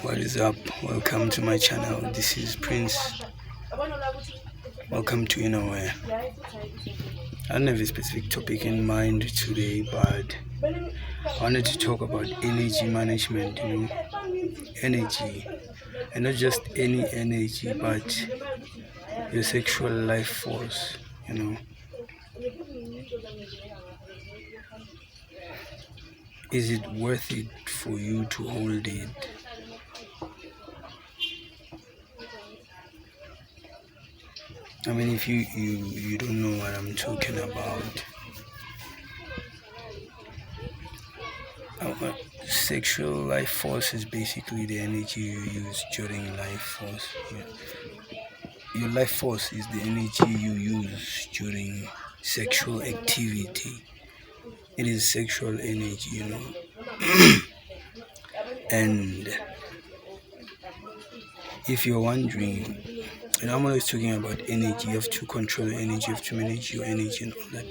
What is up? Welcome to my channel. This is Prince. Welcome to Innerware. I don't have a specific topic in mind today, but I wanted to talk about energy management. Energy, and not just any energy, but your sexual life force. Is it worth it for you to hold it? I mean, if you don't know what I'm talking about, sexual life force is basically the energy you use during life force. Your life force is the energy you use during sexual activity. It is sexual energy, And if you're wondering, I'm always talking about energy. You have to control your energy, you have to manage your energy and all that.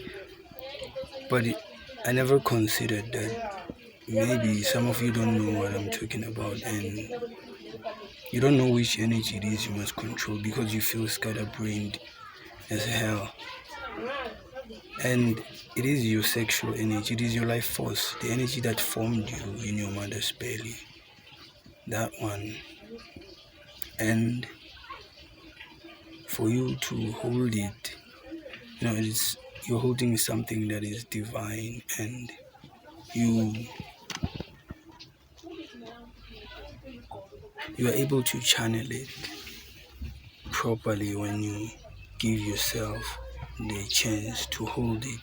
But I never considered that maybe some of you don't know what I'm talking about, and you don't know which energy it is you must control because you feel scatterbrained as hell. And it is your sexual energy, it is your life force, the energy that formed you in your mother's belly. That one. And for you to hold it, you're holding something that is divine, and you are able to channel it properly when you give yourself the chance to hold it,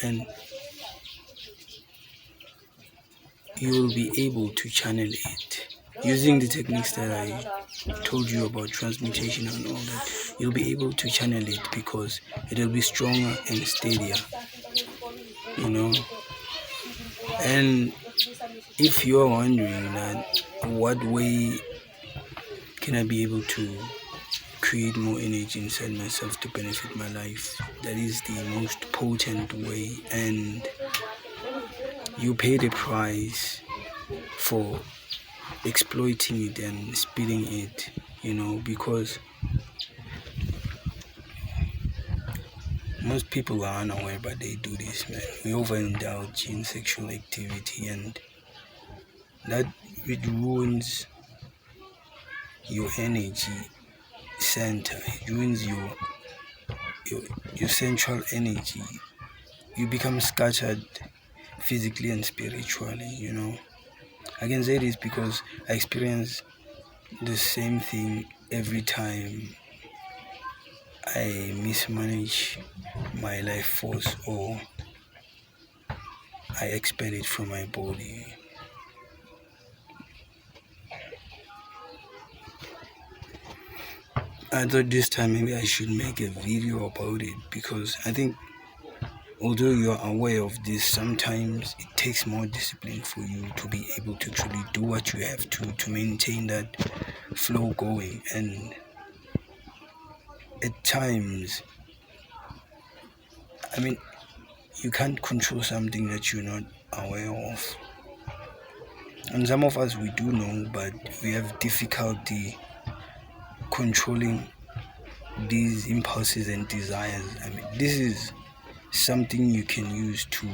and you will be able to channel it using the techniques that I told you about, transmutation and all that. You'll be able to channel it because it will be stronger and steadier, and if you're wondering that what way can I be able to create more energy inside myself to benefit my life, that is the most potent way, and you pay the price for exploiting it and spilling it, because most people are unaware, but they do this, man. We overindulge in sexual activity, and that it ruins your energy center. It ruins your central energy. You become scattered physically and spiritually. I can say this because I experience the same thing every time I mismanage my life force or I expel it from my body. I thought this time maybe I should make a video about it, because I think although you are aware of this, sometimes it takes more discipline for you to be able to truly do what you have to maintain that flow going. And at times, you can't control something that you're not aware of. And some of us, we do know, but we have difficulty controlling these impulses and desires. This is something you can use to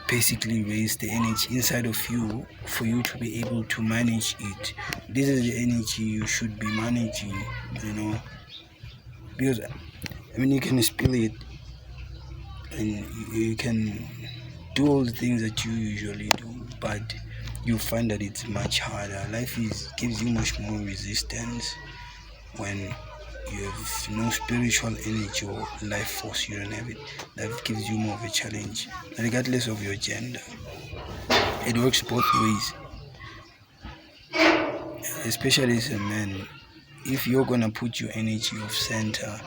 basically raise the energy inside of you for you to be able to manage it. This is the energy you should be managing, because you can spill it and you can do all the things that you usually do, but you find that it's much harder. Life gives you much more resistance when you have no spiritual energy or life force. You don't have it. Life gives you more of a challenge, regardless of your gender. It works both ways, especially as a man. If you're gonna put your energy off center,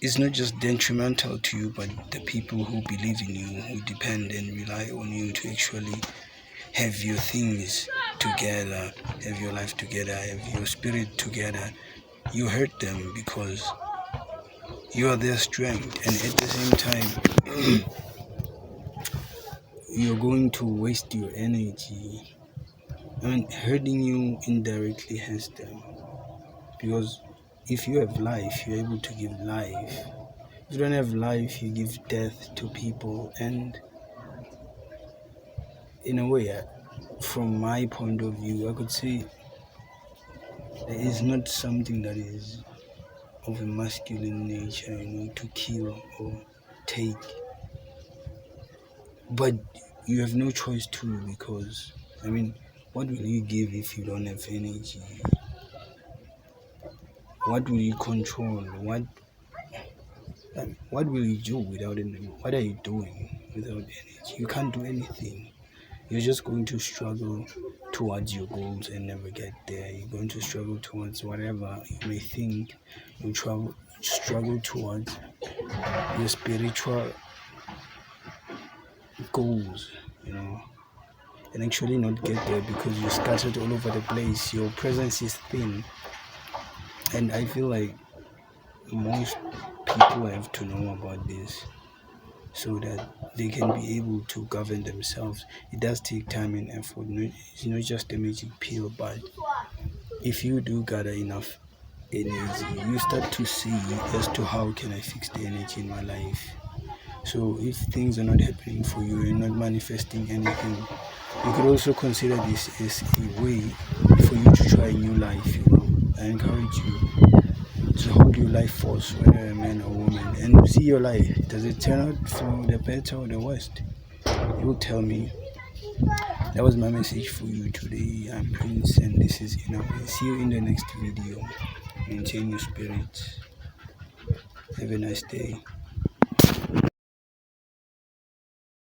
it's not just detrimental to you, but the people who believe in you, who depend and rely on you to actually have your things together, have your life together, have your spirit together. You hurt them because you are their strength, and at the same time you're going to waste your energy. I mean, hurting you indirectly hurts them, because if you have life, you're able to give life. If you don't have life, you give death to people. And in a way, from my point of view, I could say it's not something that is of a masculine nature, to kill or take. But you have no choice too, because, I mean, what will you give if you don't have energy? What will you control? What will you do without energy? What are you doing without energy? You can't do anything. You're just going to struggle towards your goals and never get there. You're going to struggle towards whatever you may think. You struggle towards your spiritual goals, and actually not get there because you're scattered all over the place. Your presence is thin. And I feel like most people have to know about this so that they can be able to govern themselves. It does take time and effort. It's not just a magic pill, but if you do gather enough energy, you start to see as to how can I fix the energy in my life. So if things are not happening for you, you're not manifesting anything, you could also consider this as a way for you to try a new life. I encourage you to hold your life force, whether a man or woman, and see your life. Does it turn out for the better or the worst? You tell me. That was my message for you today. I'm Prince, and this is enough. See you in the next video. Maintain your spirit. Have a nice day.